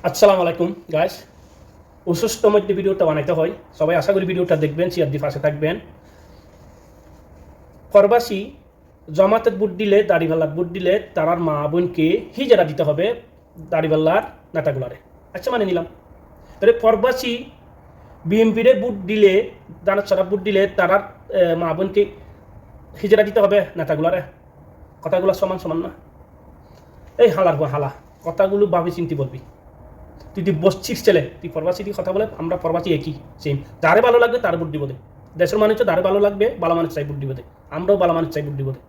আসসালামু আলাইকুম গাইস। অসুস্থ মধ্যে ভিডিওটা বানাইতে হয়, সবাই আশা করি ভিডিওটা দেখবেন, শেয়ার দিয়ে পাশে থাকবেন। প্রবাসী জমাতের বুট দিলে, দাড়িপাল্লার বুট দিলে তারার মা বোনকে হিজারা দিতে হবে দাড়িপাল্লার নেতাগুলারে। আচ্ছা, মানে নিলাম। তাহলে প্রবাসী বিএমপিরে বুট দিলে, দানা ছাড়া বুট দিলে তারার মা বোনকে হিজারা দিতে হবে নেতাগুলারে। কথাগুলো সমান সমান না? এই হালার হালা, কথাগুলো ভাবি চিন্তি বলবি। তুই বসছিস ছেলে, তুই প্রবাসী দিয়ে কথা বলে, আমরা প্রবাসী একই সেম। যারে ভালো লাগবে তার বুট দিব দে। দেশের মানুষ যারে ভালো লাগবে ভালো মানুষ চাই বুট দিব দে, আমরাও ভালো মানুষ চাই বুট দিব দে।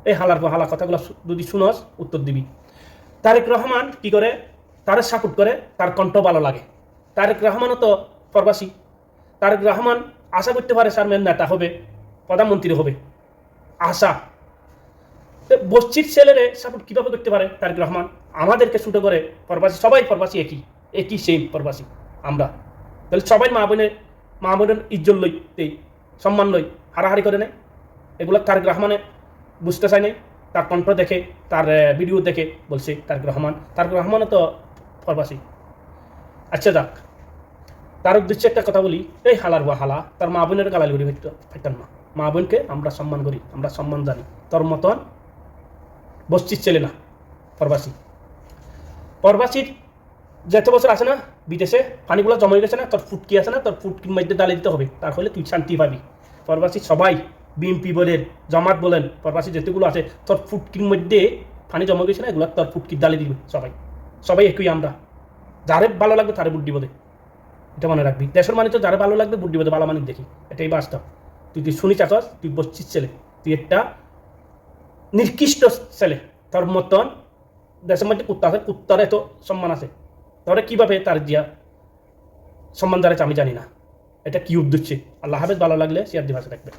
এই হালার হালা কথাগুলো যদি শুনস উত্তর দিবি। তারেক রহমান কি করে? তার সাপোর্ট করে, তার কণ্ঠ ভালো লাগে। তারেক রহমানও তো প্রবাসী। তারেক রহমান আশা করতে পারে স্যার মেন নেতা হবে, প্রধানমন্ত্রী হবে, আশা। বস্তির ছেলেরে সাপোর্ট কীভাবে করতে পারে তারেক রহমান? আমাদেরকে ছুটো করে প্রবাসী, সবাই প্রবাসী একই একই সেম প্রবাসী আমরা। তাহলে সবাই মা বোনের ইজ্জত লই, সম্মান লই, হারাহারি করে নেয়। এগুলো তারেক রহমানে বুঝতে চায় নাই। তার কণ্ঠ দেখে, তার ভিডিও দেখে বলছে তারেক রহমানও তো প্রবাসী। আচ্ছা যাক, তার উদ্দেশ্যে একটা কথা বলি। এই হালার হালা, তার মা বোনের গালালি করি ফাইটান না। মা বোনকে আমরা সম্মান করি, আমরা সম্মান জানি। তোর মতন বস্তির ছেলে না প্রবাসী। প্রবাসীর যেত বছর আছে না বিদেশে, পানিগুলো জমে গেছে না, তোর ফুটকি আছে না, তোর ফুটকির মধ্যে ডালে দিতে হবে, তার ফলে তুই শান্তি পাবি। প্রবাসী সবাই, বিএমপি বলেন, জামাত বলেন, প্রবাসী যেতেগুলো আছে, তোর ফুটকির মধ্যে পানি জমে গেছে না, এগুলো তোর ফুটকির ডালে দিবে। সবাই সবাই একই আমরা। যারে ভালো লাগবে তারে বুট দিব দে, এটা মনে রাখবি। দেশের মানুষ তো যারে ভালো লাগবে বুট দিব দে, ভালো মানুষ দেখি, এটাই বাস্তব। তুই শুনি চাচস, তুই বসছিস ছেলে, তুই একটা নিকৃষ্ট ছেলে। তোর মতন দেশের মধ্যে কুত্তা আছে, কুত্তার এত সম্মান আছে, তাহলে কীভাবে তার দিয়া সম্মান দাঁড়াচ্ছে আমি জানি না। এটা কি উদ্দেশ্যে? আল্লাহ হাফেজ। ভালো লাগলে শেয়ার দিয়ে পাশে থাকবে।